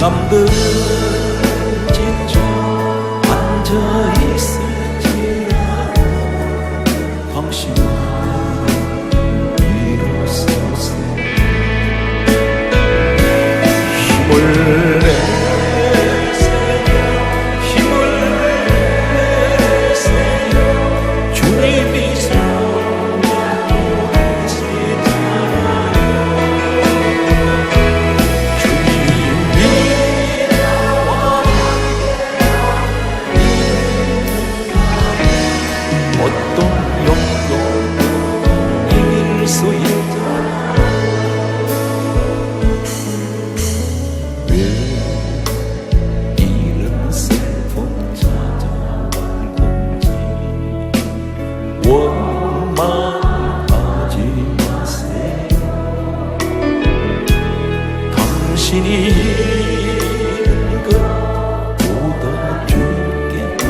남들은 지쳐 앉아있을지라도 당신은 일어서서 힘을 내세요, 힘을 내세요. 주님이 원망하지 마세요. 당신이 잃은 것보다 줄게 더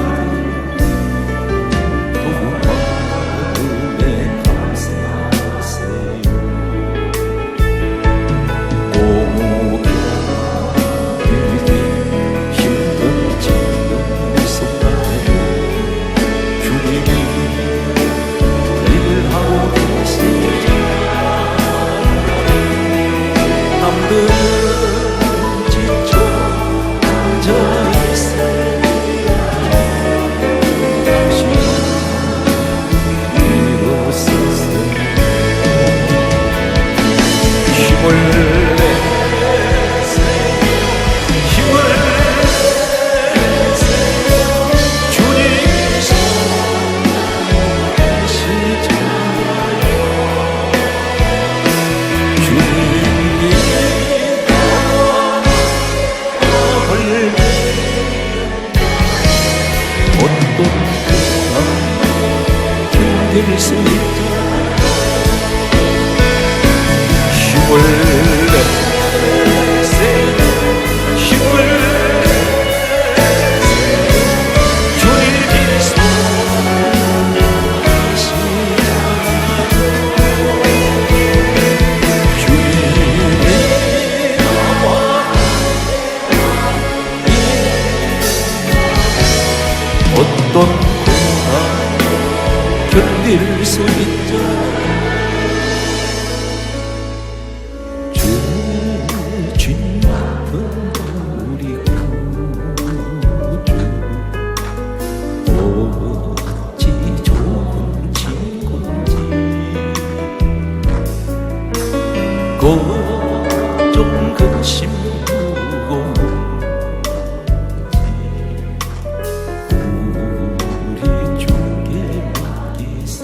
마음에 감사하세요. 고개 들게 힘든 지금 이 순간에 주님이 하고 계시죠. 남들은 지쳐 앉아있어요. 당신은 일어서세요. 힘을 내세요, 힘을 내세요. 주님이 계시죠. 어떤 그냥 견딜 수 있죠. 힘을 내세요, 힘을 내세요. 주님이 살아계시죠. 주님이 나와 어떤 고난 견딜 수 있죠. 주님 아픈 우리 구주 어찌 좋은 친구인지 걱정 근심 두고 우리 주께 맡기세.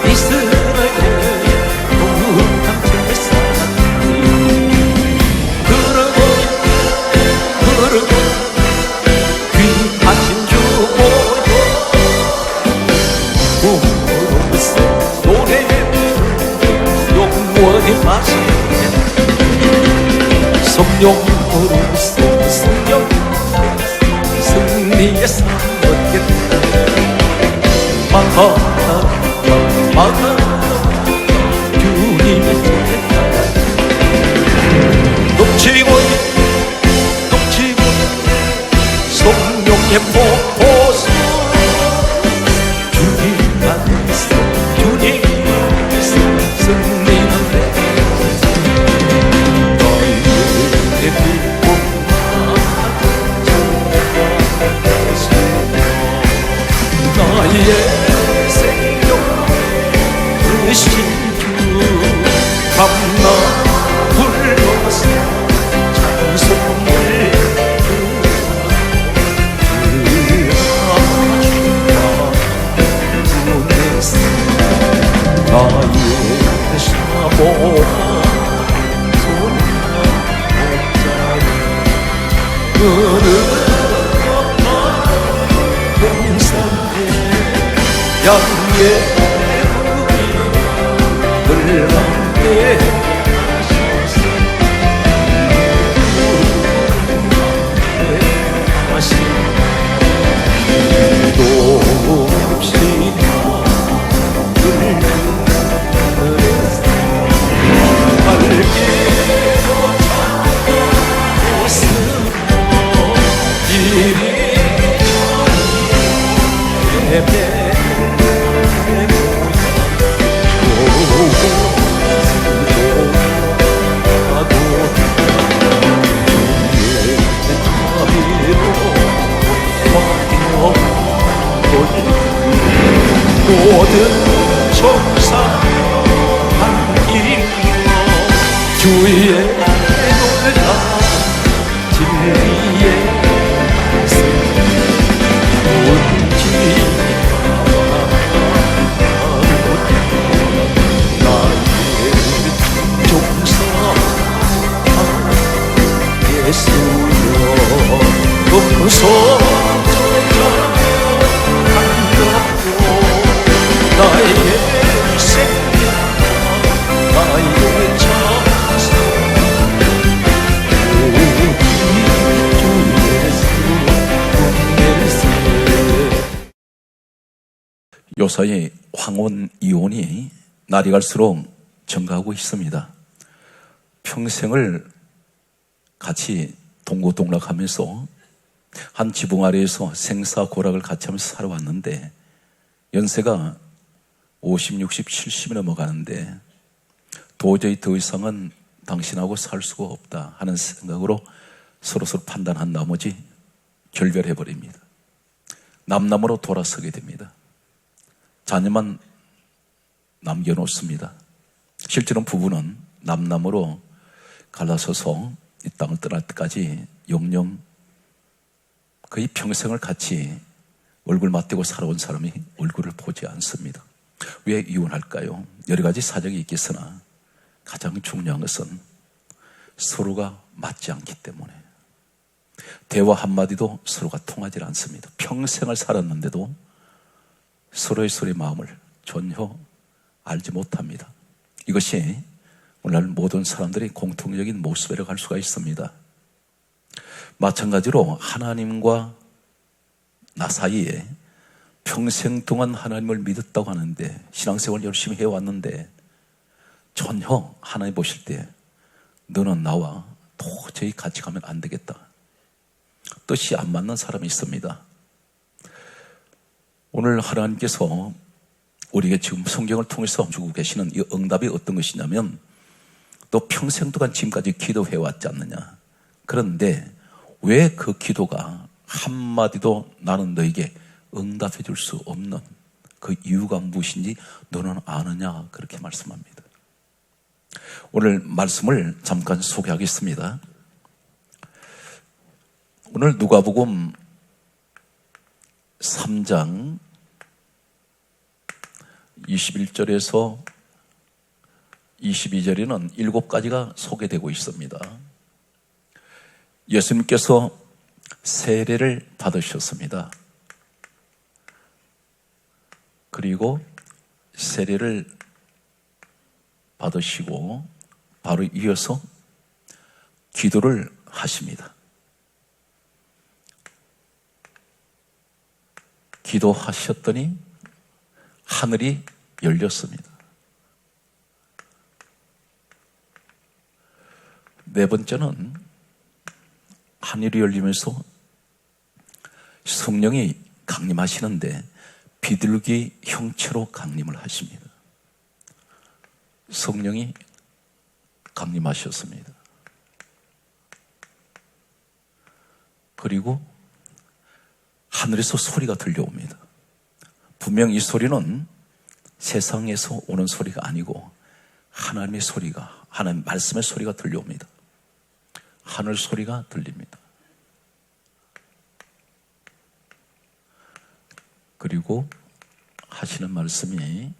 이스라엘 동한 제사 그러고 귀하신 주 모여 부르세 노래 영원히 마시네 성령 부르세 성령 승리의 싸웠겠다 마하 주님의 뜻 넘치고 성령의 폭포수 주님 안에서 주님 안에서 승리는 내 너희의 빛보다 나의 생명 되신 주 감나 불러서 찬송을 나의 사모가 그는 용산에 양의 늘 함께 하신 또 없이 모든 정상 함께 주의 놀라 진리의 나의 종사 예수여 없소서 나의 생명 나의 찬송 요사이 황혼 이혼이 날이 갈수록 증가하고 있습니다. 평생을 같이 동고동락하면서 한 지붕 아래에서 생사고락을 같이 하면서 살아왔는데 연세가 50, 60, 70이 넘어가는데 도저히 더 이상은 당신하고 살 수가 없다 하는 생각으로 서로서로 판단한 나머지 결별해버립니다. 남남으로 돌아서게 됩니다. 자녀만 남겨놓습니다. 실제로는 부부는 남남으로 갈라서서 이 땅을 떠날 때까지 영영 거의 평생을 같이 얼굴 맞대고 살아온 사람이 얼굴을 보지 않습니다. 왜 이혼할까요? 여러 가지 사정이 있겠으나 가장 중요한 것은 서로가 맞지 않기 때문에 대화 한마디도 서로가 통하지 않습니다. 평생을 살았는데도 서로의 마음을 전혀 알지 못합니다. 이것이 오늘날 모든 사람들이 공통적인 모습이라고 할 수가 있습니다. 마찬가지로 하나님과 나 사이에 평생 동안 하나님을 믿었다고 하는데 신앙생활 열심히 해왔는데 전혀 하나님 보실 때 너는 나와 도저히 같이 가면 안 되겠다. 뜻이 안 맞는 사람이 있습니다. 오늘 하나님께서 우리에게 지금 성경을 통해서 주고 계시는 이 응답이 어떤 것이냐면 너 평생 동안 지금까지 기도해왔지 않느냐. 그런데 왜 그 기도가 한마디도 나는 너에게 응답해 줄 수 없는 그 이유가 무엇인지 너는 아느냐 그렇게 말씀합니다. 오늘 말씀을 잠깐 소개하겠습니다. 오늘 누가복음 3장 21절에서 22절에는 7가지가 소개되고 있습니다. 예수님께서 세례를 받으셨습니다. 그리고 세례를 받으시고 바로 이어서 기도를 하십니다. 기도하셨더니 하늘이 열렸습니다. 네 번째는 하늘이 열리면서 성령이 강림하시는데 비둘기 형체로 강림을 하십니다. 성령이 강림하셨습니다. 그리고 하늘에서 소리가 들려옵니다. 분명 이 소리는 세상에서 오는 소리가 아니고 하나님의 소리가, 하나님 말씀의 소리가 들려옵니다. 하늘 소리가 들립니다. 그리고 하시는 말씀이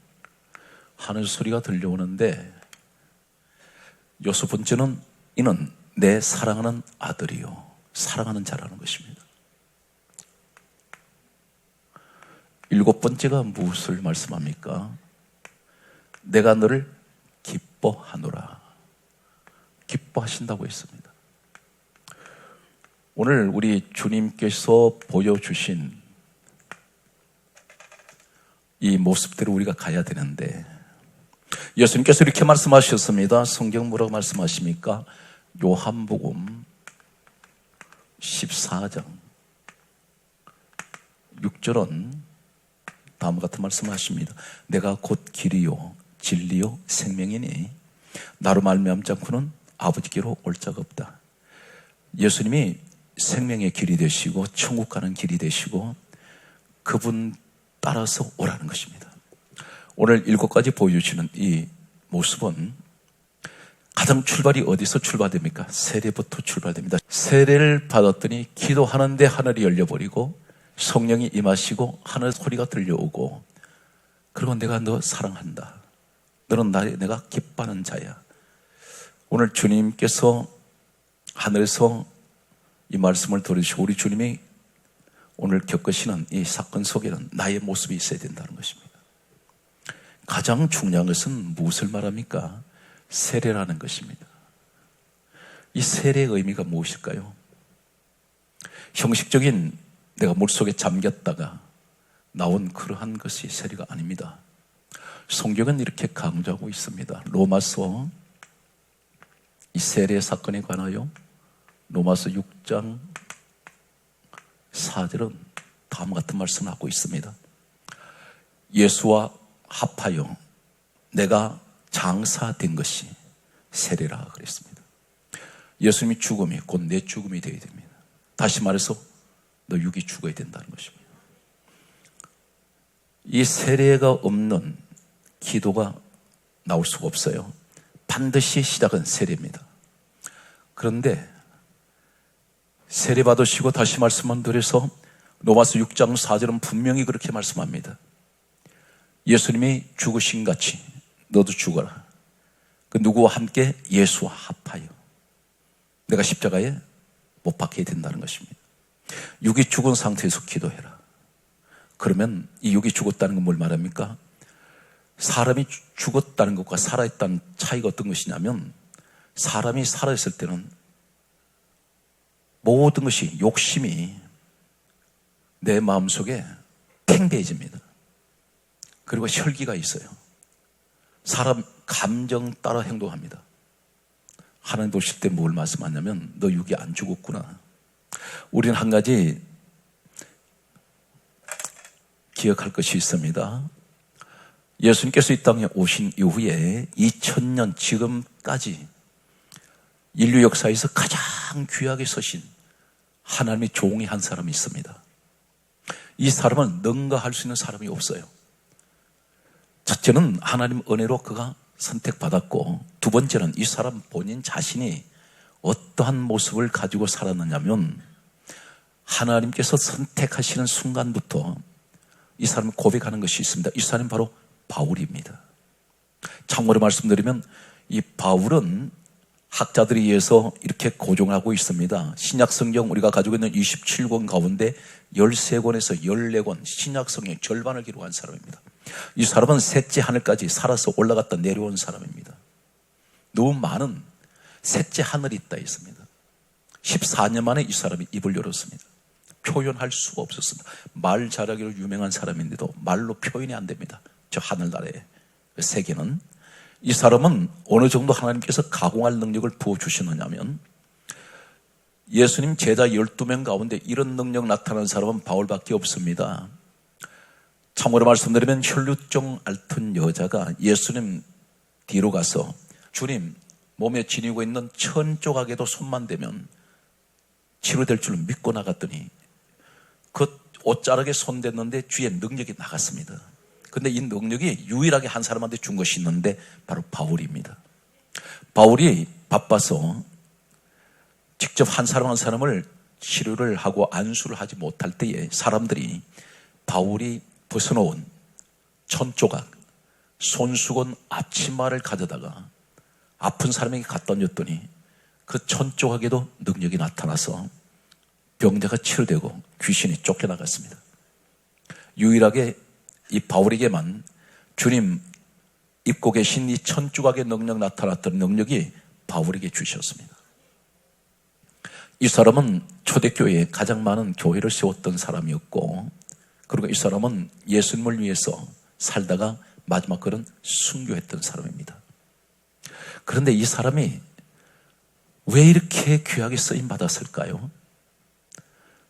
하늘 소리가 들려오는데 여섯 번째는 이는 내 사랑하는 아들이요, 사랑하는 자라는 것입니다. 일곱 번째가 무엇을 말씀합니까? 내가 너를 기뻐하노라. 기뻐하신다고 했습니다. 오늘 우리 주님께서 보여주신 이 모습대로 우리가 가야 되는데 예수님께서 이렇게 말씀하셨습니다. 성경 뭐라고 말씀하십니까? 요한복음 14장 6절은 다음과 같은 말씀하십니다. 내가 곧 길이요 진리요 생명이니 나로 말미암지 않고는 아버지께로 올 자가 없다. 예수님이 생명의 길이 되시고 천국 가는 길이 되시고 그분 따라서 오라는 것입니다. 오늘 7가지 보여주시는 이 모습은 가장 출발이 어디서 출발됩니까? 세례부터 출발됩니다. 세례를 받았더니 기도하는데 하늘이 열려버리고 성령이 임하시고 하늘 소리가 들려오고 그리고 내가 너 사랑한다. 너는 내가 기뻐하는 자야. 오늘 주님께서 하늘에서 이 말씀을 들으시고 우리 주님이 오늘 겪으시는 이 사건 속에는 나의 모습이 있어야 된다는 것입니다. 가장 중요한 것은 무엇을 말합니까? 세례라는 것입니다. 이 세례의 의미가 무엇일까요? 형식적인 내가 물속에 잠겼다가 나온 그러한 것이 세례가 아닙니다. 성경은 이렇게 강조하고 있습니다. 로마서 이 세례 사건에 관하여 로마서 6장 4절은 다음과 같은 말씀을 하고 있습니다. 예수와 합하여 내가 장사된 것이 세례라 그랬습니다. 예수님이 죽음이 곧 내 죽음이 되어야 됩니다. 다시 말해서 너 육이 죽어야 된다는 것입니다. 이 세례가 없는 기도가 나올 수가 없어요. 반드시 시작은 세례입니다. 그런데 세례 받으시고 다시 말씀만 드려서 로마서 6장 4절은 분명히 그렇게 말씀합니다. 예수님이 죽으신 같이 너도 죽어라. 그 누구와 함께? 예수와 합하여 내가 십자가에 못 박혀야 된다는 것입니다. 육이 죽은 상태에서 기도해라. 그러면 이 육이 죽었다는 건 뭘 말합니까? 사람이 죽었다는 것과 살아있다는 차이가 어떤 것이냐면 사람이 살아있을 때는 모든 것이 욕심이 내 마음속에 팽배해집니다. 그리고 혈기가 있어요. 사람 감정 따라 행동합니다. 하나님 보실 때 뭘 말씀하냐면 너 육이 안 죽었구나. 우리는 한 가지 기억할 것이 있습니다. 예수님께서 이 땅에 오신 이후에 2000년 지금까지 인류 역사에서 가장 귀하게 서신 하나님의 종이 한 사람이 있습니다. 이 사람은 능가할 수 있는 사람이 없어요. 첫째는 하나님 은혜로 그가 선택받았고, 두 번째는 이 사람 본인 자신이 어떠한 모습을 가지고 살았느냐면 하나님께서 선택하시는 순간부터 이 사람이 고백하는 것이 있습니다. 이 사람이 바로 바울입니다. 참고로 말씀드리면 이 바울은 학자들에 의해서 이렇게 고정하고 있습니다. 신약성경 우리가 가지고 있는 27권 가운데 13권에서 14권 신약성경 절반을 기록한 사람입니다. 이 사람은 셋째 하늘까지 살아서 올라갔다 내려온 사람입니다. 너무 많은 셋째 하늘이 있다 했습니다. 14년 만에 이 사람이 입을 열었습니다. 표현할 수가 없었습니다. 말 잘하기로 유명한 사람인데도 말로 표현이 안 됩니다. 저 하늘나라의 세계는. 이 사람은 어느 정도 하나님께서 가공할 능력을 부어주시느냐면 예수님 제자 12명 가운데 이런 능력 나타나는 사람은 바울밖에 없습니다. 참고로 말씀드리면 혈루증 앓던 여자가 예수님 뒤로 가서 주님 몸에 지니고 있는 천 조각에도 손만 대면 치료될 줄 믿고 나갔더니 그 옷자락에 손댔는데 주의 능력이 나갔습니다. 근데 이 능력이 유일하게 한 사람한테 준 것이 있는데 바로 바울입니다. 바울이 바빠서 직접 한 사람 한 사람을 치료를 하고 안수를 하지 못할 때에 사람들이 바울이 벗어놓은 천조각, 손수건 앞치마를 가져다가 아픈 사람에게 갖다 줬더니 그 천조각에도 능력이 나타나서 병자가 치료되고 귀신이 쫓겨나갔습니다. 유일하게 이 바울에게만 주님 입고 계신 이 천조각의 능력 나타났던 능력이 바울에게 주셨습니다. 이 사람은 초대교회에 가장 많은 교회를 세웠던 사람이었고 그리고 이 사람은 예수님을 위해서 살다가 마지막 그런 순교했던 사람입니다. 그런데 이 사람이 왜 이렇게 귀하게 쓰임 받았을까요?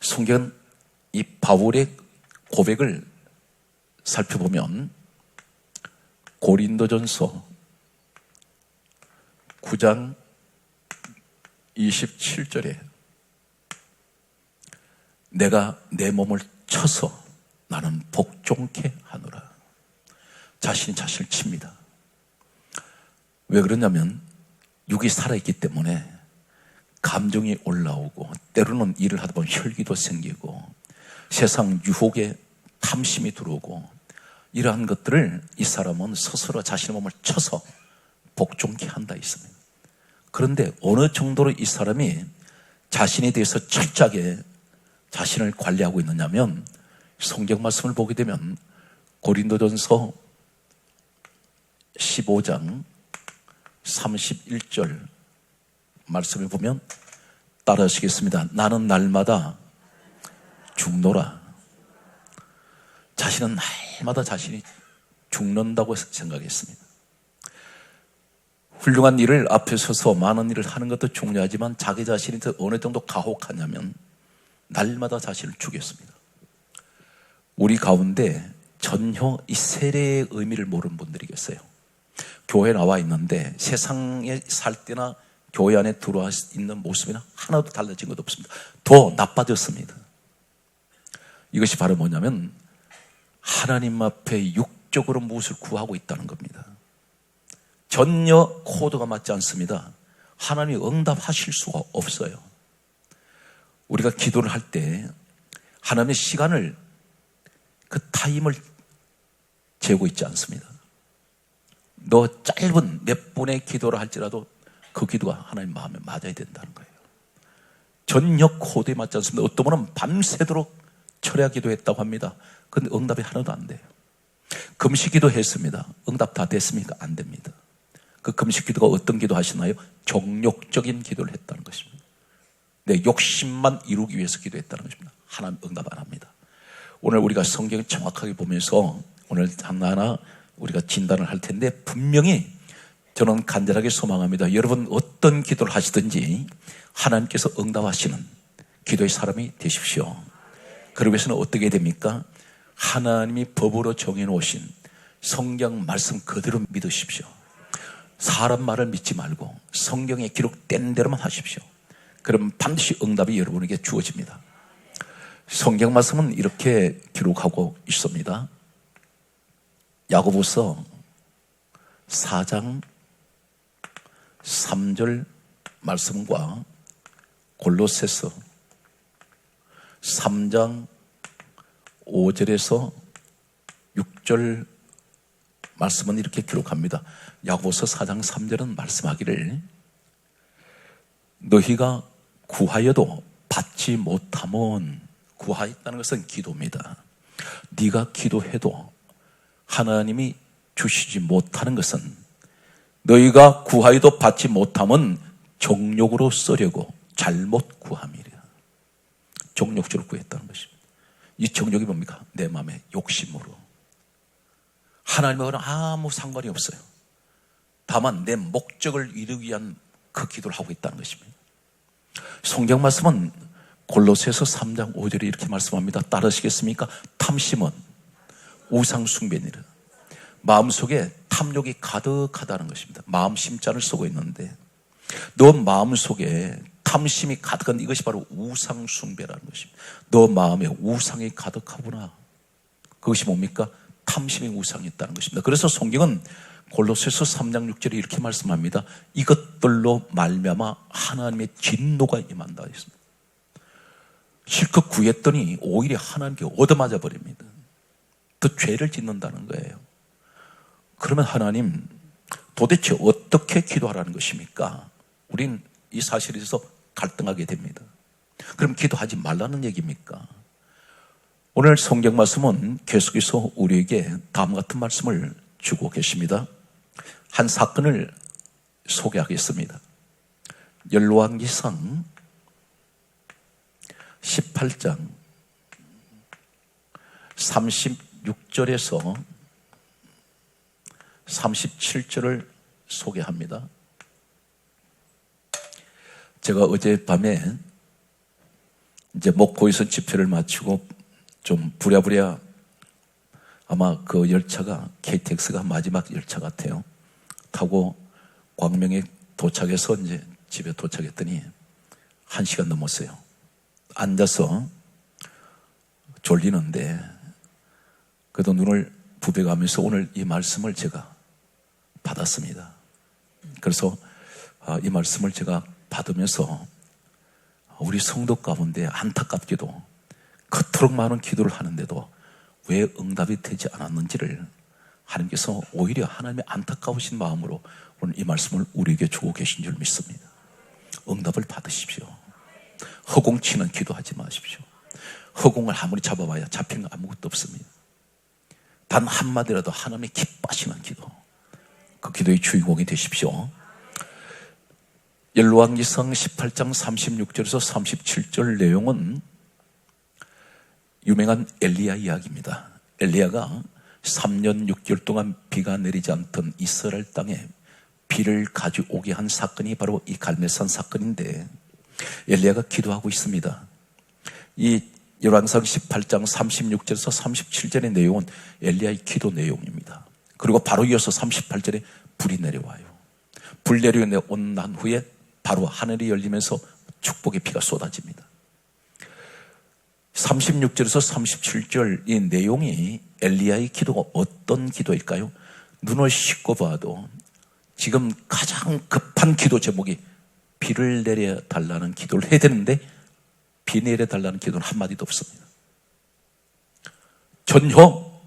성경은 이 바울의 고백을 살펴보면 고린도전서 9장 27절에 내가 내 몸을 쳐서 나는 복종케 하노라. 자신이 자신을 칩니다. 왜 그러냐면 육이 살아있기 때문에 감정이 올라오고 때로는 일을 하다 보면 혈기도 생기고 세상 유혹에 탐심이 들어오고 이러한 것들을 이 사람은 스스로 자신의 몸을 쳐서 복종케 한다 했습니다. 그런데 어느 정도로 이 사람이 자신에 대해서 철저하게 자신을 관리하고 있느냐면 성경 말씀을 보게 되면 고린도전서 15장 31절 말씀을 보면 따라하시겠습니다. 나는 날마다 죽노라. 자신은 날마다 자신이 죽는다고 생각했습니다. 훌륭한 일을 앞에 서서 많은 일을 하는 것도 중요하지만 자기 자신이 어느 정도 가혹하냐면 날마다 자신을 죽였습니다. 우리 가운데 전혀 이 세례의 의미를 모르는 분들이 계세요. 교회에 나와 있는데 세상에 살 때나 교회 안에 들어와 있는 모습이나 하나도 달라진 것 없습니다. 더 나빠졌습니다. 이것이 바로 뭐냐면 하나님 앞에 육적으로 무엇을 구하고 있다는 겁니다. 전혀 코드가 맞지 않습니다. 하나님이 응답하실 수가 없어요. 우리가 기도를 할 때 하나님의 시간을 그 타임을 재고 있지 않습니다. 너 짧은 몇 분의 기도를 할지라도 그 기도가 하나님 마음에 맞아야 된다는 거예요. 전혀 코드에 맞지 않습니다. 어떤 분은 밤새도록 철야 기도했다고 합니다. 그런데 응답이 하나도 안 돼요. 금식 기도 했습니다. 응답 다 됐습니까? 안 됩니다. 그 금식 기도가 어떤 기도 하시나요? 정욕적인 기도를 했다는 것입니다. 내 욕심만 이루기 위해서 기도했다는 것입니다. 하나님 응답 안 합니다. 오늘 우리가 성경을 정확하게 보면서 오늘 하나하나 우리가 진단을 할 텐데 분명히 저는 간절하게 소망합니다. 여러분 어떤 기도를 하시든지 하나님께서 응답하시는 기도의 사람이 되십시오. 그러기 위해서는 어떻게 됩니까? 하나님이 법으로 정해놓으신 성경 말씀 그대로 믿으십시오. 사람 말을 믿지 말고 성경에 기록된 대로만 하십시오. 그러면 반드시 응답이 여러분에게 주어집니다. 성경 말씀은 이렇게 기록하고 있습니다. 야고보서 4장 3절 말씀과 골로새서 3장 5절에서 6절 말씀은 이렇게 기록합니다. 야고보서 4장 3절은 말씀하기를 너희가 구하여도 받지 못하면, 구하였다는 것은 기도입니다. 네가 기도해도 하나님이 주시지 못하는 것은 너희가 구하여도 받지 못하면 정욕으로 쓰려고 잘못 구함이라. 정욕적으로 구했다는 것입니다. 이 정욕이 뭡니까? 내 마음의 욕심으로. 하나님하고는 아무 상관이 없어요. 다만 내 목적을 이루기 위한 그 기도를 하고 있다는 것입니다. 성경 말씀은 골로새서 3장 5절에 이렇게 말씀합니다. 따르시겠습니까? 탐심은 우상 숭배니라. 마음속에 탐욕이 가득하다는 것입니다. 마음 심자를 쓰고 있는데 너 마음속에 탐심이 가득한 이것이 바로 우상 숭배라는 것입니다. 너 마음에 우상이 가득하구나. 그것이 뭡니까? 탐심이 우상이 있다는 것입니다. 그래서 성경은 골로새서 3장 6절에 이렇게 말씀합니다. 이것들로 말미암아 하나님의 진노가 임한다 했습니다. 실컷 구했더니 오히려 하나님께 얻어맞아 버립니다. 더 죄를 짓는다는 거예요. 그러면 하나님 도대체 어떻게 기도하라는 것입니까? 우린 이 사실에 대해서 갈등하게 됩니다. 그럼 기도하지 말라는 얘기입니까? 오늘 성경 말씀은 계속해서 우리에게 다음과 같은 말씀을 주고 계십니다. 한 사건을 소개하겠습니다. 열왕기상 18장 36절에서 37절을 소개합니다. 제가 어젯밤에 이제 목포에서 집회를 마치고 좀 부랴부랴 아마 그 열차가 KTX가 마지막 열차 같아요. 타고 광명에 도착해서 이제 집에 도착했더니 1시간 넘었어요. 앉아서 졸리는데 그래도 눈을 부벼가면서 오늘 이 말씀을 제가 받았습니다. 그래서 이 말씀을 제가 받으면서 우리 성도 가운데 안타깝게도 그토록 많은 기도를 하는데도 왜 응답이 되지 않았는지를 하나님께서 오히려 하나님의 안타까우신 마음으로 오늘 이 말씀을 우리에게 주고 계신 줄 믿습니다. 응답을 받으십시오. 허공치는 기도하지 마십시오. 허공을 아무리 잡아봐야 잡히는 거 아무것도 없습니다. 단 한마디라도 하나님이 기뻐하시는 기도, 그 기도의 주인공이 되십시오. 열왕기상 18장 36절에서 37절 내용은 유명한 엘리야 이야기입니다. 엘리야가 3년 6개월 동안 비가 내리지 않던 이스라엘 땅에 비를 가져오게 한 사건이 바로 이 갈멜산 사건인데 엘리야가 기도하고 있습니다. 이 열왕기상 18장 36절에서 37절의 내용은 엘리야의 기도 내용입니다. 그리고 바로 이어서 38절에 불이 내려와요. 불 내려온 난 후에 바로 하늘이 열리면서 축복의 비가 쏟아집니다. 36절에서 37절 이 내용이 엘리야의 기도가 어떤 기도일까요? 눈을 씻고 봐도 지금 가장 급한 기도 제목이 비를 내려달라는 기도를 해야 되는데 비 내려달라는 기도는 한마디도 없습니다. 전혀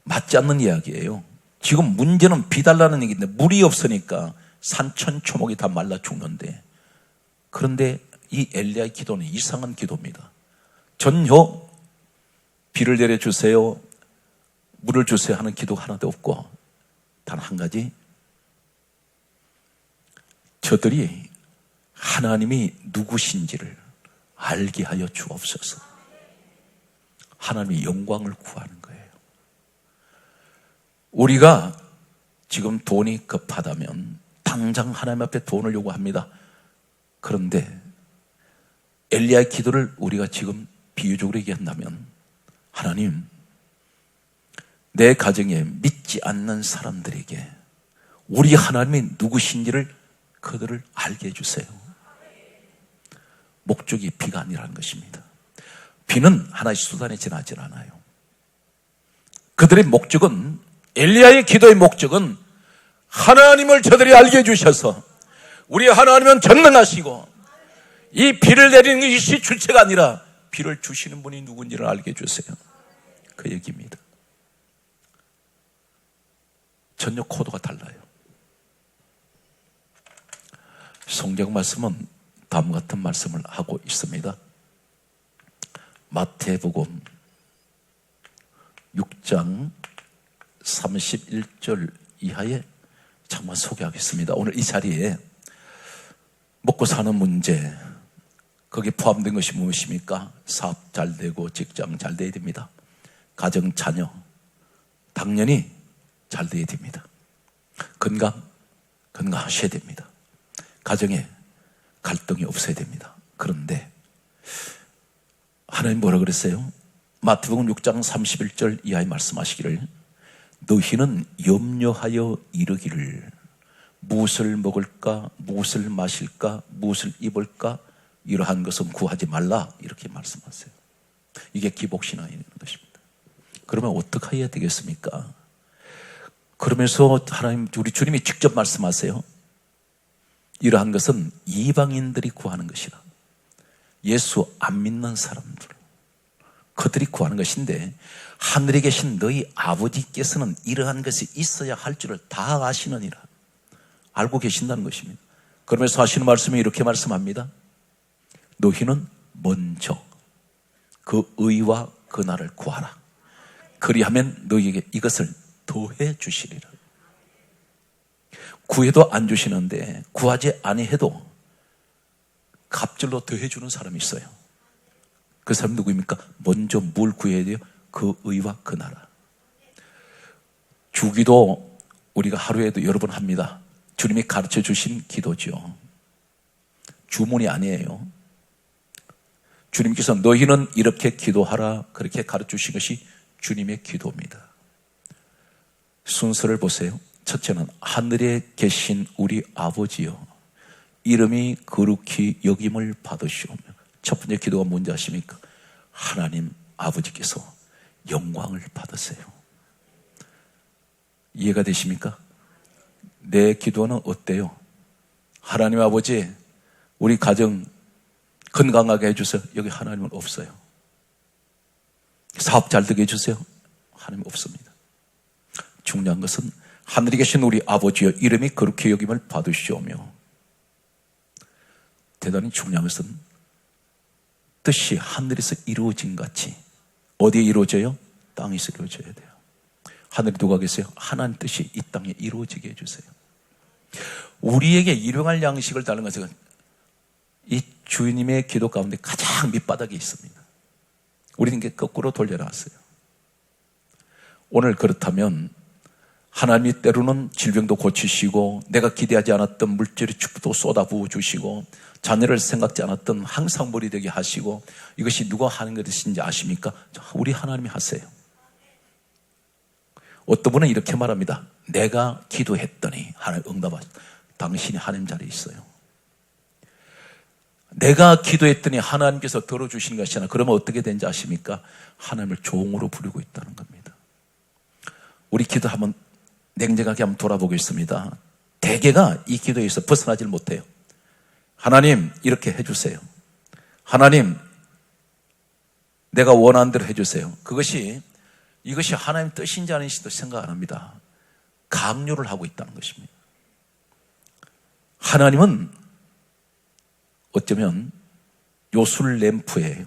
맞지 않는 이야기예요. 지금 문제는 비 달라는 얘기인데 물이 없으니까 산천초목이 다 말라 죽는데, 그런데 이 엘리야의 기도는 이상한 기도입니다. 전혀 비를 내려주세요, 물을 주세요 하는 기도가 하나도 없고 단 한 가지, 저들이 하나님이 누구신지를 알게 하여 주옵소서. 하나님의 영광을 구하는 거예요. 우리가 지금 돈이 급하다면 당장 하나님 앞에 돈을 요구합니다. 그런데 엘리야의 기도를 우리가 지금 비유적으로 얘기한다면, 하나님, 내 가정에 믿지 않는 사람들에게 우리 하나님이 누구신지를 그들을 알게 해주세요. 목적이 비가 아니라는 것입니다. 비는 하나의 수단에 지나지 않아요. 그들의 목적은, 엘리야의 기도의 목적은 하나님을 저들이 알게 해주셔서 우리 하나님은 전능하시고 이 비를 내리는 것이 주체가 아니라 비를 주시는 분이 누군지를 알게 해주세요. 그 얘기입니다. 전혀 코드가 달라요. 성경 말씀은 다음 같은 말씀을 하고 있습니다. 마태복음 6장 31절 이하에 잠깐 소개하겠습니다. 오늘 이 자리에 먹고 사는 문제, 거기에 포함된 것이 무엇입니까? 사업 잘 되고 직장 잘 돼야 됩니다. 가정, 자녀 당연히 잘 돼야 됩니다. 건강하셔야 됩니다. 가정에 갈등이 없어야 됩니다. 그런데 하나님 뭐라 그랬어요? 마태복음 6장 31절 이하에 말씀하시기를 너희는 염려하여 이르기를 무엇을 먹을까, 무엇을 마실까, 무엇을 입을까 이러한 것은 구하지 말라 이렇게 말씀하세요. 이게 기복신앙이라는 것입니다. 그러면 어떻게 해야 되겠습니까? 그러면서 하나님, 우리 주님이 직접 말씀하세요. 이러한 것은 이방인들이 구하는 것이라. 예수 안 믿는 사람들, 그들이 구하는 것인데 하늘에 계신 너희 아버지께서는 이러한 것이 있어야 할 줄을 다 아시느니라. 알고 계신다는 것입니다. 그러면서 하시는 말씀이 이렇게 말씀합니다. 너희는 먼저 그 의와 그 나를 구하라. 그리하면 너희에게 이것을 더해 주시리라. 구해도 안 주시는데 구하지 아니해도 갑절로 더해 주는 사람이 있어요. 그 사람 누구입니까? 먼저 뭘 구해야 돼요? 그 의와 그 나라. 주기도 우리가 하루에도 여러 번 합니다. 주님이 가르쳐 주신 기도죠. 주문이 아니에요. 주님께서 너희는 이렇게 기도하라 그렇게 가르쳐 주신 것이 주님의 기도입니다. 순서를 보세요. 첫째는 하늘에 계신 우리 아버지여 이름이 거룩히 여김을 받으시오며. 첫 번째 기도가 뭔지 아십니까? 하나님 아버지께서 영광을 받으세요. 이해가 되십니까? 내 기도는 어때요? 하나님 아버지 우리 가정 건강하게 해주세요. 여기 하나님은 없어요. 사업 잘 되게 해주세요. 하나님 없습니다. 중요한 것은 하늘에 계신 우리 아버지여 이름이 거룩히 여김을 받으시오며. 대단히 중요한 것은 뜻이 하늘에서 이루어진 같이 어디에 이루어져요? 땅에서 이루어져야 돼요. 하늘에 누가 계세요? 하나님 뜻이 이 땅에 이루어지게 해주세요. 우리에게 일용할 양식을 달라는 것은 이 주님의 기도 가운데 가장 밑바닥에 있습니다. 우리는 이게 거꾸로 돌려놨어요. 오늘 그렇다면 하나님이 때로는 질병도 고치시고 내가 기대하지 않았던 물질의 축복도 쏟아부어 주시고 자녀를 생각지 않았던 항상벌이 되게 하시고 이것이 누가 하는 것인지 아십니까? 우리 하나님이 하세요. 어떤 분은 이렇게 말합니다. 내가 기도했더니 하나님 응답하셨다. 당신이 하나님 자리에 있어요. 내가 기도했더니 하나님께서 들어주시는 것이 아니라 그러면 어떻게 되는지 아십니까? 하나님을 종으로 부르고 있다는 겁니다. 우리 기도 한번 냉정하게 한번 돌아보겠습니다. 대개가 이 기도에서 벗어나질 못해요. 하나님 이렇게 해주세요. 하나님 내가 원하는 대로 해주세요. 이것이 하나님 뜻인지 아닌지도 생각 안 합니다. 강요를 하고 있다는 것입니다. 하나님은 어쩌면 요술 램프예요.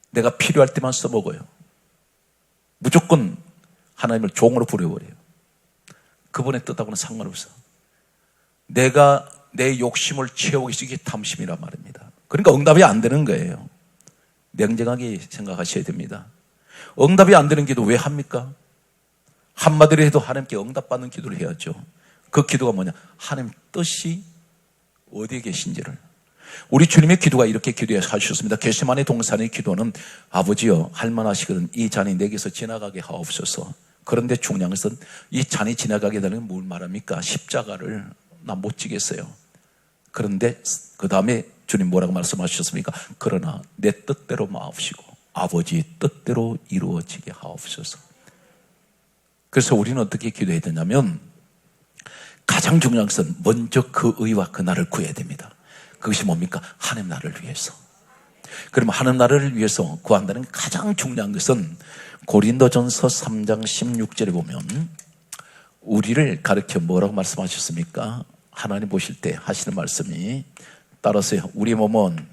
내가 필요할 때만 써먹어요. 무조건 하나님을 종으로 부려버려요. 그분의 뜻하고는 상관없어. 내가 내 욕심을 채우기 위해서 이게 탐심이란 말입니다. 그러니까 응답이 안 되는 거예요. 냉정하게 생각하셔야 됩니다. 응답이 안 되는 기도 왜 합니까? 한마디로 해도 하나님께 응답받는 기도를 해야죠. 그 기도가 뭐냐? 하나님 뜻이 어디에 계신지를. 우리 주님의 기도가 이렇게 기도하셨습니다. 겟세마네 동산의 기도는 아버지여 할만하시거든 이 잔이 내게서 지나가게 하옵소서. 그런데 중요한 것은 이 잔이 지나가게 되는 뭘 말합니까? 십자가를 나 못 지겠어요. 그런데 그 다음에 주님 뭐라고 말씀하셨습니까? 그러나 내 뜻대로 마옵시고 아버지의 뜻대로 이루어지게 하옵소서. 그래서 우리는 어떻게 기도해야 되냐면 가장 중요한 것은 먼저 그 의와 그 나를 구해야 됩니다. 그것이 뭡니까? 하나님 나라를 위해서. 그러면 하나님 나라를 위해서 구한다는 가장 중요한 것은 고린도전서 3장 16절에 보면 우리를 가르쳐 뭐라고 말씀하셨습니까? 하나님 보실 때 하시는 말씀이 따라서요. 우리 몸은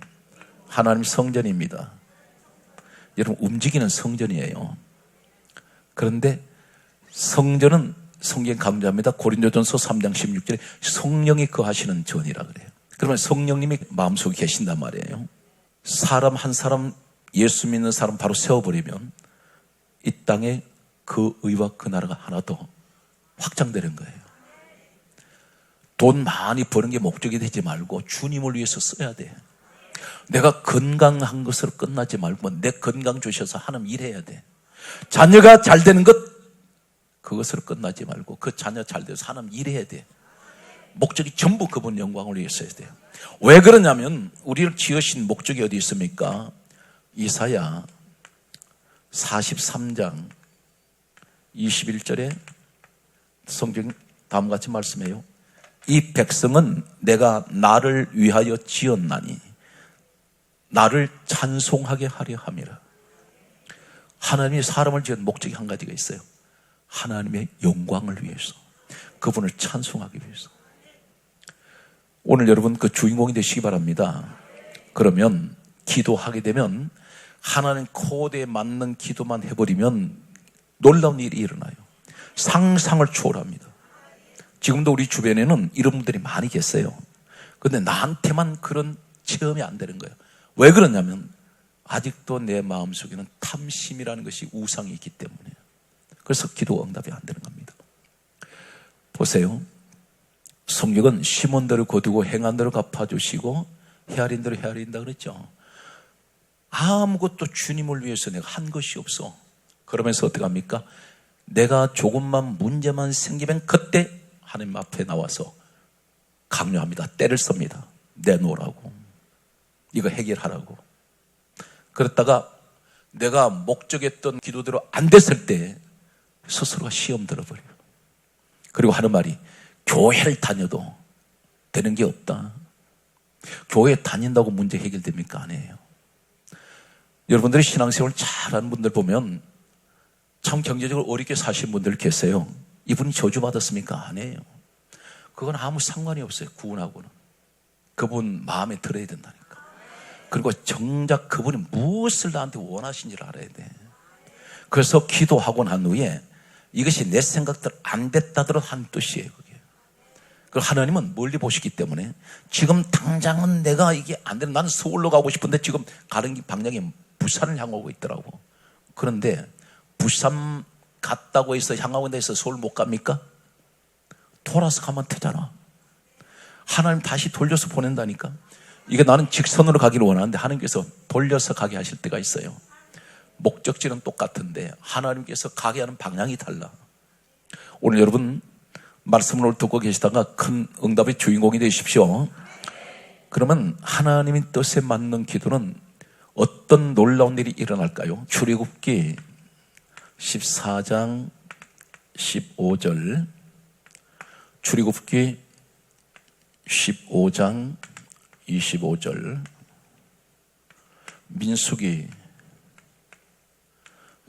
하나님 성전입니다. 여러분 움직이는 성전이에요. 그런데 성전은 성경 강조합니다. 고린도전서 3장 16절에 성령이 거하시는 전이라 그래요. 그러면 성령님이 마음속에 계신단 말이에요. 사람 한 사람 예수 믿는 사람 바로 세워버리면 이 땅에 그 의와 그 나라가 하나 더 확장되는 거예요. 돈 많이 버는 게 목적이 되지 말고 주님을 위해서 써야 돼. 내가 건강한 것으로 끝나지 말고 내 건강 주셔서 하나님 일해야 돼. 자녀가 잘 되는 것 그것으로 끝나지 말고 그 자녀 잘 돼서 하나님 일해야 돼. 목적이 전부 그분 영광을 위해서 해야 돼요. 왜 그러냐면 우리를 지으신 목적이 어디 있습니까? 이사야 43장 21절에 성경 다음과 같이 말씀해요. 이 백성은 내가 나를 위하여 지었나니 나를 찬송하게 하려 함이라. 하나님이 사람을 지은 목적이 한 가지가 있어요. 하나님의 영광을 위해서, 그분을 찬송하기 위해서. 오늘 여러분 그 주인공이 되시기 바랍니다. 그러면 기도하게 되면 하나님 코드에 맞는 기도만 해버리면 놀라운 일이 일어나요. 상상을 초월합니다. 지금도 우리 주변에는 이런 분들이 많이 계세요. 그런데 나한테만 그런 체험이 안 되는 거예요. 왜 그러냐면 아직도 내 마음속에는 탐심이라는 것이 우상이 있기 때문에. 그래서 기도 응답이 안 되는 겁니다. 보세요. 성경은 심은 대로 거두고 행한 대로 갚아주시고 헤아린 대로 헤아린다 그랬죠. 아무것도 주님을 위해서 내가 한 것이 없어. 그러면서 어떻게 합니까? 내가 조금만 문제만 생기면 그때 하나님 앞에 나와서 강요합니다. 때를 씁니다. 내놓으라고. 이거 해결하라고. 그랬다가 내가 목적했던 기도대로 안 됐을 때 스스로가 시험 들어버려요. 그리고 하는 말이 교회를 다녀도 되는 게 없다. 교회 다닌다고 문제 해결됩니까? 아니에요. 여러분들이 신앙생활 잘하는 분들 보면 참 경제적으로 어렵게 사신 분들 계세요. 이분이 저주받았습니까? 아니에요. 그건 아무 상관이 없어요. 구원하고는. 그분 마음에 들어야 된다니까. 그리고 정작 그분이 무엇을 나한테 원하신지를 알아야 돼. 그래서 기도하고 난 후에 이것이 내 생각대로 안 됐다더러 한 뜻이에요. 그게. 그리고 하나님은 멀리 보시기 때문에 지금 당장은 내가 이게 안 되는, 나는 서울로 가고 싶은데 지금 가는 방향이 부산을 향하고 있더라고. 그런데 부산 갔다고 해서 향하고 있는 데서 서울 못 갑니까? 돌아서 가면 되잖아. 하나님 다시 돌려서 보낸다니까. 이게 나는 직선으로 가기를 원하는데 하나님께서 돌려서 가게 하실 때가 있어요. 목적지는 똑같은데 하나님께서 가게 하는 방향이 달라. 오늘 여러분 말씀을 듣고 계시다가 큰 응답의 주인공이 되십시오. 그러면 하나님의 뜻에 맞는 기도는 어떤 놀라운 일이 일어날까요? 출애굽기 14장 15절, 출애굽기 15장 25절, 민수기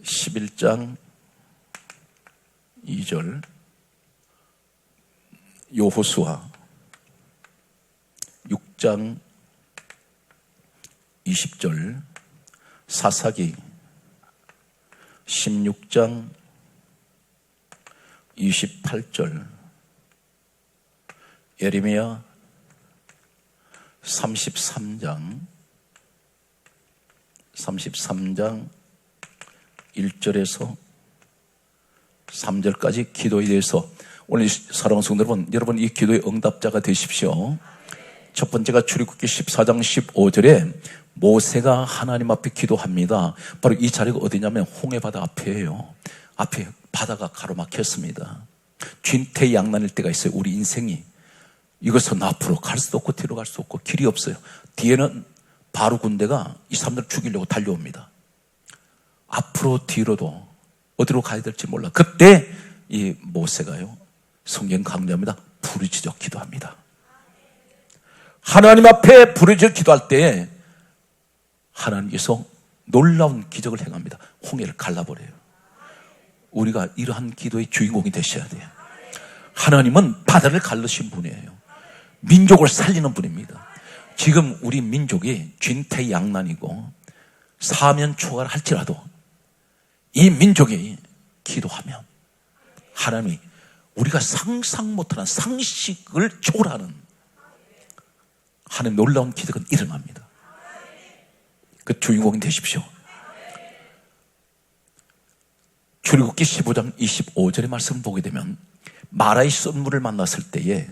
11장 2절, 여호수아 6장 20절, 사사기 16장 28절, 예레미야 33장 1절에서 3절까지 기도에 대해서 오늘 사랑하는 성도 여러분 이 기도의 응답자가 되십시오. 첫 번째가 출애굽기 14장 15절에 모세가 하나님 앞에 기도합니다. 바로 이 자리가 어디냐면 홍해바다 앞이에요. 앞에 바다가 가로막혔습니다. 진퇴양난일 때가 있어요. 우리 인생이. 이것은 앞으로 갈 수도 없고 뒤로 갈 수 없고 길이 없어요. 뒤에는 바로 군대가 이 사람들을 죽이려고 달려옵니다. 앞으로 뒤로도 어디로 가야 될지 몰라. 그때 이 모세가요, 성경 강조합니다. 부르짖어 기도합니다. 하나님 앞에 부르짖어 기도할 때 하나님께서 놀라운 기적을 행합니다. 홍해를 갈라버려요. 우리가 이러한 기도의 주인공이 되셔야 돼요. 하나님은 바다를 갈르신 분이에요. 민족을 살리는 분입니다. 지금 우리 민족이 진퇴양난이고 사면초가를 할지라도 이 민족이 기도하면 하나님이 우리가 상상 못하는 상식을 초월하는 하나님 놀라운 기적은 일어납니다. 그 주인공이 되십시오. 출애굽기 15장 25절의 말씀을 보게 되면 마라의 썬물을 만났을 때에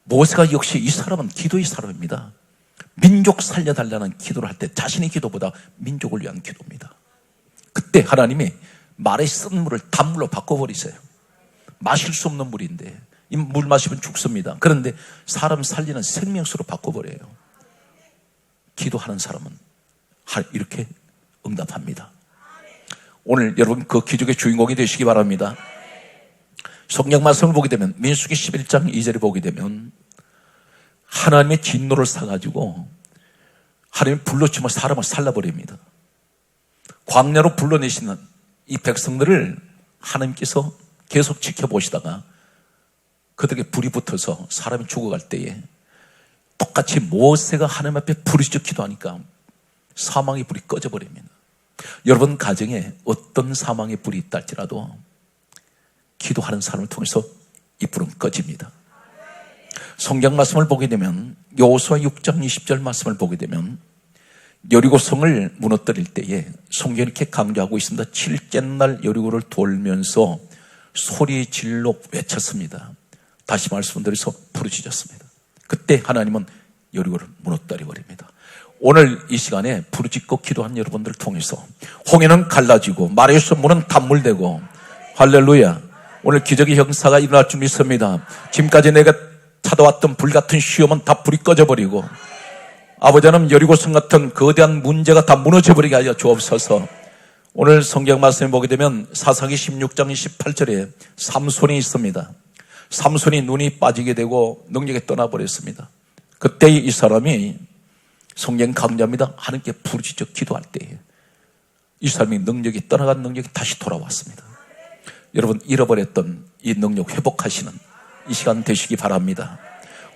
모세가 역시 이 사람은 기도의 사람입니다. 민족 살려달라는 기도를 할 때 자신의 기도보다 민족을 위한 기도입니다. 그때 하나님이 마라의 썬물을 단물로 바꿔버리세요. 마실 수 없는 물인데 이 물 마시면 죽습니다. 그런데 사람 살리는 생명수로 바꿔버려요. 기도하는 사람은 이렇게 응답합니다. 오늘 여러분 그 기적의 주인공이 되시기 바랍니다. 성경 말씀을 보게 되면 민수기 11장 2절을 보게 되면 하나님의 진노를 사가지고 하나님이 불러치며 사람을 살라버립니다. 광야로 불러내시는 이 백성들을 하나님께서 계속 지켜보시다가 그들에게 불이 붙어서 사람이 죽어갈 때에 똑같이 모세가 하나님 앞에 부르짖어 기도하니까 사망의 불이 꺼져버립니다. 여러분 가정에 어떤 사망의 불이 있다 할지라도 기도하는 사람을 통해서 이 불은 꺼집니다. 성경 말씀을 보게 되면 여호수아 6장 20절 말씀을 보게 되면 여리고성을 무너뜨릴 때에 성경이 이렇게 강조하고 있습니다. 7째 날 여리고를 돌면서 소리 질러 외쳤습니다. 다시 말씀드려서 부르짖었습니다. 그때 하나님은 여리고를 무너뜨려 버립니다. 오늘 이 시간에 부르짖고 기도한 여러분들을 통해서 홍해는 갈라지고 마라의 썬물은 단물되고 할렐루야. 오늘 기적의 형사가 일어날 줄 믿습니다. 지금까지 내가 찾아왔던 불같은 시험은 다 불이 꺼져버리고 아버지 하나님 여리고성 같은 거대한 문제가 다 무너져버리게 하여 주옵소서. 오늘 성경 말씀을 보게 되면 사사기 16장 18절에 삼손이 있습니다. 삼손이 눈이 빠지게 되고 능력이 떠나버렸습니다. 그때 이 사람이 성경 강조합니다. 하나님께 부르짖어 기도할 때에 이 사람이 능력이 떠나간 능력이 다시 돌아왔습니다. 여러분 잃어버렸던 이 능력 회복하시는 이 시간 되시기 바랍니다.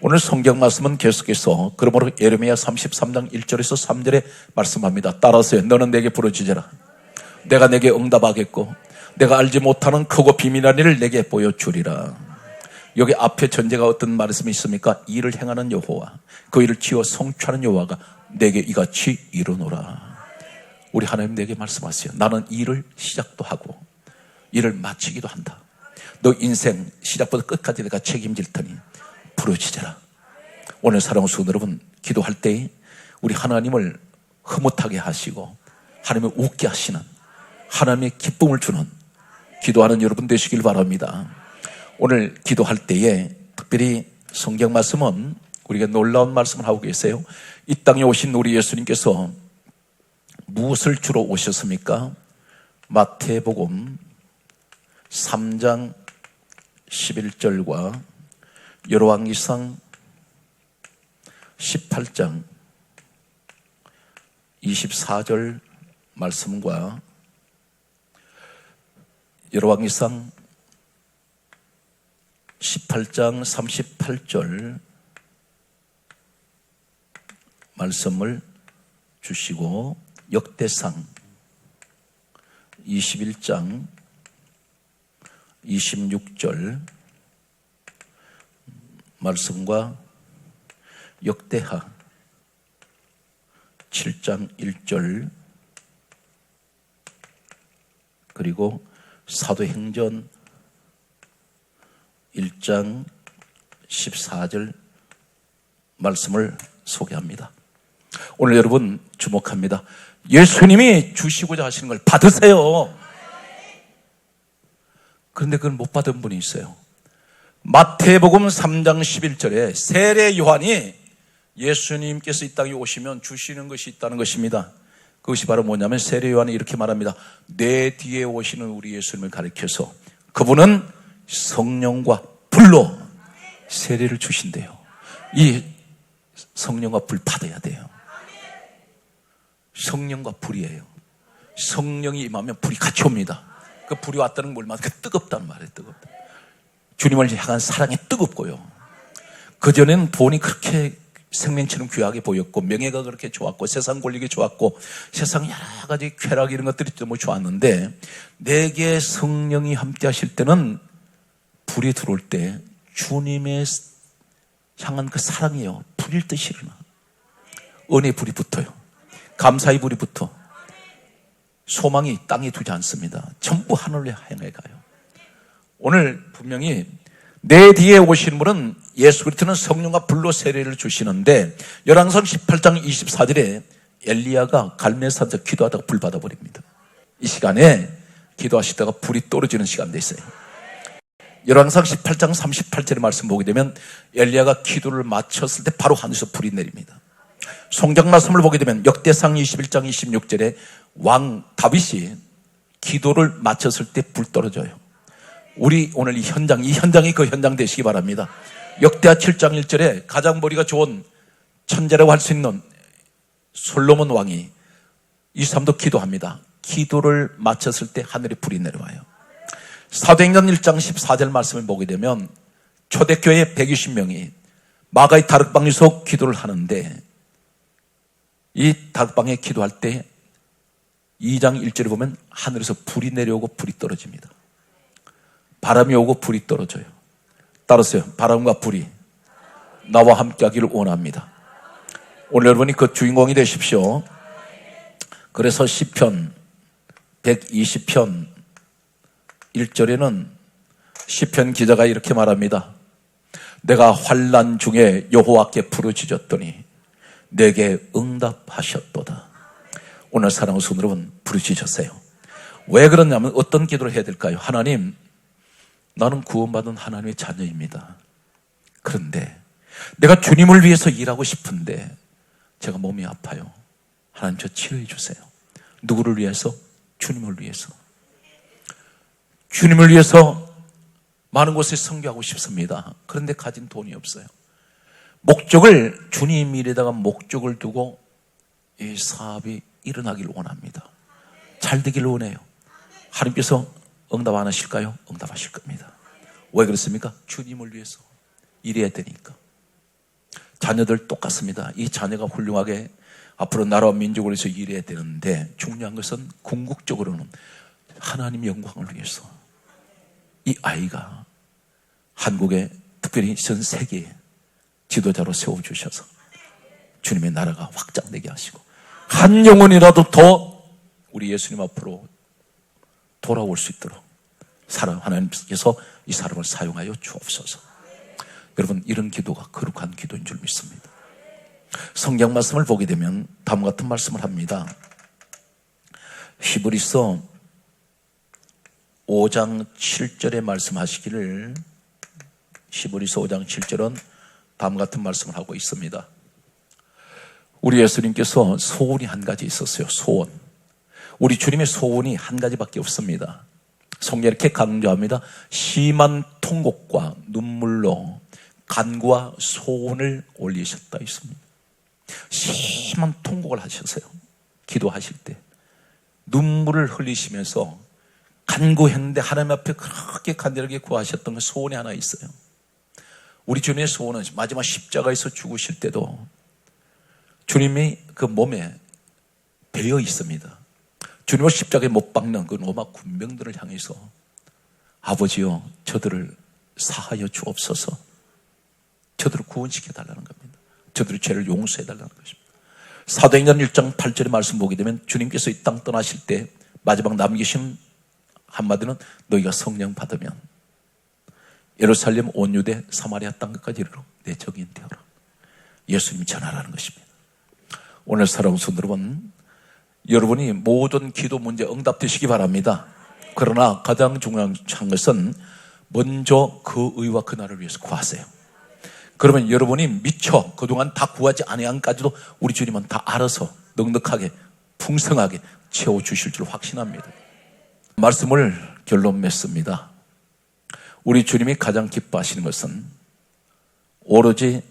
오늘 성경 말씀은 계속해서 그러므로 예레미야 33장 1절에서 3절에 말씀합니다. 따라서요. 너는 내게 부르짖어라. 내가 내게 응답하겠고 내가 알지 못하는 크고 비밀한 일을 내게 보여주리라. 여기 앞에 전제가 어떤 말씀이 있습니까? 일을 행하는 여호와 그 일을 지어 성취하는 여호와가 내게 이같이 이르노라. 우리 하나님 내게 말씀하세요. 나는 일을 시작도 하고 일을 마치기도 한다. 너 인생 시작부터 끝까지 내가 책임질 테니 부르짖어라. 오늘 사랑하는 성도 여러분 기도할 때 우리 하나님을 흐뭇하게 하시고 하나님을 웃게 하시는 하나님의 기쁨을 주는 기도하는 여러분 되시길 바랍니다. 오늘 기도할 때에 특별히 성경 말씀은 우리가 놀라운 말씀을 하고 계세요. 이 땅에 오신 우리 예수님께서 무엇을 주러 오셨습니까? 마태복음 3장 11절과 열왕기상 18장 24절 말씀과 열왕기상 18장 38절 말씀을 주시고 역대상 21장 26절 말씀과 역대하 7장 1절 그리고 사도행전 1장 14절 말씀을 소개합니다. 오늘 여러분 주목합니다. 예수님이 주시고자 하시는 걸 받으세요. 그런데 그걸 못 받은 분이 있어요. 마태복음 3장 11절에 세례 요한이 예수님께서 이 땅에 오시면 주시는 것이 있다는 것입니다. 그것이 바로 뭐냐면 세례 요한이 이렇게 말합니다. 내 뒤에 오시는 우리 예수님을 가리켜서 그분은 성령과 불로 세례를 주신대요. 이 성령과 불 받아야 돼요. 성령과 불이에요. 성령이 임하면 불이 같이 옵니다. 그 불이 왔다는 걸 말하면 뜨겁다는 말이에요. 뜨겁다. 주님을 향한 사랑이 뜨겁고요. 그전에는 돈이 그렇게 생명처럼 귀하게 보였고 명예가 그렇게 좋았고 세상 권력이 좋았고 세상 여러 가지 쾌락 이런 것들이 너무 좋았는데 내게 성령이 함께 하실 때는 불이 들어올 때 주님의 향한 그 사랑이요 불일 듯이 일어나. 은혜의 불이 붙어요. 감사의 불이 붙어. 소망이 땅에 두지 않습니다. 전부 하늘로 향해 가요. 오늘 분명히 내 뒤에 오시는 분은 예수 그리스도는 성령과 불로 세례를 주시는데 열왕기상 18장 24절에 엘리야가 갈멜산에서 기도하다가 불 받아버립니다. 이 시간에 기도하시다가 불이 떨어지는 시간도 있어요. 열왕기상 18장 38절의 말씀 보게 되면 엘리야가 기도를 마쳤을 때 바로 하늘에서 불이 내립니다. 성경 말씀을 보게 되면 역대상 21장 26절에 왕 다윗이 기도를 마쳤을 때 불 떨어져요. 우리 오늘 이 현장이 그 현장 되시기 바랍니다. 역대하 7장 1절에 가장 머리가 좋은 천재라고 할 수 있는 솔로몬 왕이 이 사람도 기도합니다. 기도를 마쳤을 때 하늘에 불이 내려와요. 사도행전 1장 14절 말씀을 보게 되면 초대교회 120명이 마가의 다락방에서 기도를 하는데 이 다락방에 기도할 때 2장 1절에 보면 하늘에서 불이 내려오고 불이 떨어집니다. 바람이 오고 불이 떨어져요. 따라서요. 바람과 불이 나와 함께 하기를 원합니다. 오늘 여러분이 그 주인공이 되십시오. 그래서 시편 120편 1절에는 시편 기자가 이렇게 말합니다. 내가 환난 중에 여호와께 부르짖었더니 내게 응답하셨도다. 오늘 사랑하는 성도 여러분 부르짖으셨어요. 왜 그러냐면 어떤 기도를 해야 될까요? 하나님, 나는 구원받은 하나님의 자녀입니다. 그런데 내가 주님을 위해서 일하고 싶은데 제가 몸이 아파요. 하나님 저 치료해 주세요. 누구를 위해서? 주님을 위해서. 주님을 위해서 많은 곳에 선교하고 싶습니다. 그런데 가진 돈이 없어요. 목적을 주님 일에다가 목적을 두고 이 사업이 일어나기를 원합니다. 잘 되기를 원해요. 하나님께서 응답 안 하실까요? 응답하실 겁니다. 왜 그렇습니까? 주님을 위해서 일해야 되니까. 자녀들 똑같습니다. 이 자녀가 훌륭하게 앞으로 나라와 민족을 위해서 일해야 되는데 중요한 것은 궁극적으로는 하나님 영광을 위해서 이 아이가 한국에 특별히 전 세계에 지도자로 세워주셔서 주님의 나라가 확장되게 하시고 한 영혼이라도 더 우리 예수님 앞으로 돌아올 수 있도록 하나님께서 이 사람을 사용하여 주옵소서. 여러분, 이런 기도가 거룩한 기도인 줄 믿습니다. 성경 말씀을 보게 되면 다음과 같은 말씀을 합니다. 히브리서 5장 7절에 말씀하시기를, 히브리서 5장 7절은 다음과 같은 말씀을 하고 있습니다. 우리 예수님께서 소원이 한 가지 있었어요. 소원. 우리 주님의 소원이 한 가지밖에 없습니다. 성경 이렇게 강조합니다. 심한 통곡과 눈물로 간구와 소원을 올리셨다 있습니다. 심한 통곡을 하셨어요. 기도하실 때 눈물을 흘리시면서 간구했는데 하나님 앞에 그렇게 간절하게 구하셨던 그 소원이 하나 있어요. 우리 주님의 소원은 마지막 십자가에서 죽으실 때도 주님이 그 몸에 배어 있습니다. 주님을 십자가에 못 박는 그 로마 군병들을 향해서 아버지여 저들을 사하여 주옵소서. 저들을 구원시켜 달라는 겁니다. 저들의 죄를 용서해 달라는 것입니다. 사도행전 1장 8절의 말씀 보게 되면 주님께서 이 땅 떠나실 때 마지막 남기신 한마디는 너희가 성령 받으면 예루살렘 온 유대 사마리아 땅끝까지 이르러 내 적인 되어라. 예수님이 전하라는 것입니다. 오늘 사랑하는 성도 여러분, 여러분이 모든 기도 문제 응답되시기 바랍니다. 그러나 가장 중요한 것은 먼저 그 의와 그 나라를 위해서 구하세요. 그러면 여러분이 미처 그동안 다 구하지 아니한까지도 우리 주님은 다 알아서 넉넉하게 풍성하게 채워주실 줄 확신합니다. 말씀을 결론 맺습니다. 우리 주님이 가장 기뻐하시는 것은 오로지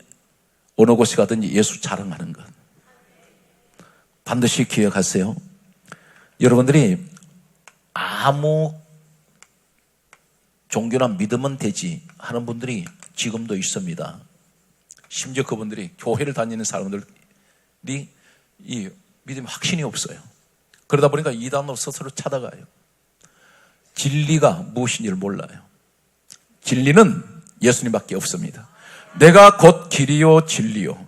어느 곳에 가든지 예수 자랑하는 것. 반드시 기억하세요. 여러분들이 아무 종교나 믿으면 되지 하는 분들이 지금도 있습니다. 심지어 그분들이 교회를 다니는 사람들이 이 믿음에 확신이 없어요. 그러다 보니까 이단으로 스스로 찾아가요. 진리가 무엇인지를 몰라요. 진리는 예수님밖에 없습니다. 내가 곧 길이요 진리요.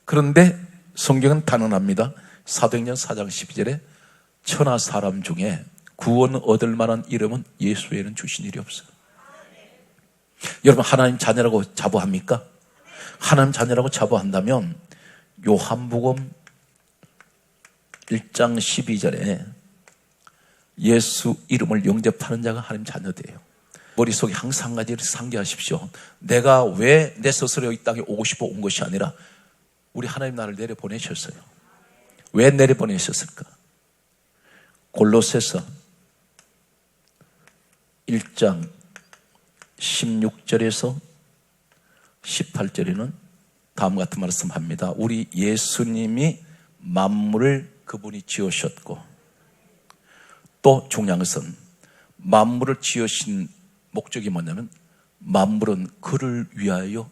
그런데 성경은 단언합니다. 사도행전 4장 12절에 천하 사람 중에 구원 얻을 만한 이름은 예수 외에는 주신 일이 없어요. 여러분, 하나님 자녀라고 자부합니까? 하나님 자녀라고 자부한다면 요한복음 1장 12절에 예수 이름을 영접하는 자가 하나님 자녀돼요. 머릿속에 항상 한 가지를 상기하십시오. 내가 왜 내 스스로 이 땅에 오고 싶어 온 것이 아니라 우리 하나님 나를 내려보내셨어요. 왜 내려보내셨을까? 골로새서 1장 16절에서 18절에는 다음과 같은 말씀합니다. 우리 예수님이 만물을 그분이 지으셨고, 또 중요한 것은 만물을 지으신 목적이 뭐냐면 만물은 그를 위하여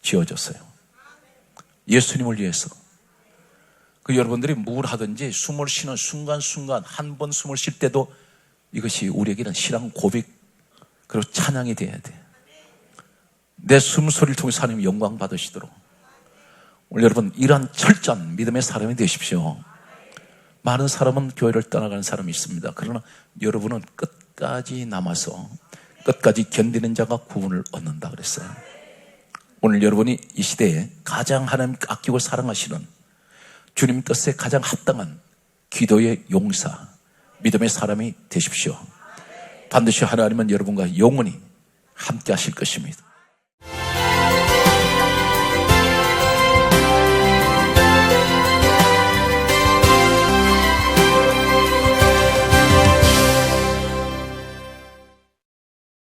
지어졌어요. 예수님을 위해서. 여러분들이 뭘 하든지 숨을 쉬는 순간순간, 한 번 숨을 쉴 때도 이것이 우리에게는 신앙 고백 그리고 찬양이 돼야 돼. 내 숨소리를 통해서 하나님 영광 받으시도록 오늘 여러분 이러한 철저한 믿음의 사람이 되십시오. 많은 사람은 교회를 떠나가는 사람이 있습니다. 그러나 여러분은 끝까지 남아서 끝까지 견디는 자가 구원을 얻는다 그랬어요. 오늘 여러분이 이 시대에 가장 하나님 아끼고 사랑하시는 주님 뜻에 가장 합당한 기도의 용사, 믿음의 사람이 되십시오. 반드시 하나님은 여러분과 영원히 함께 하실 것입니다.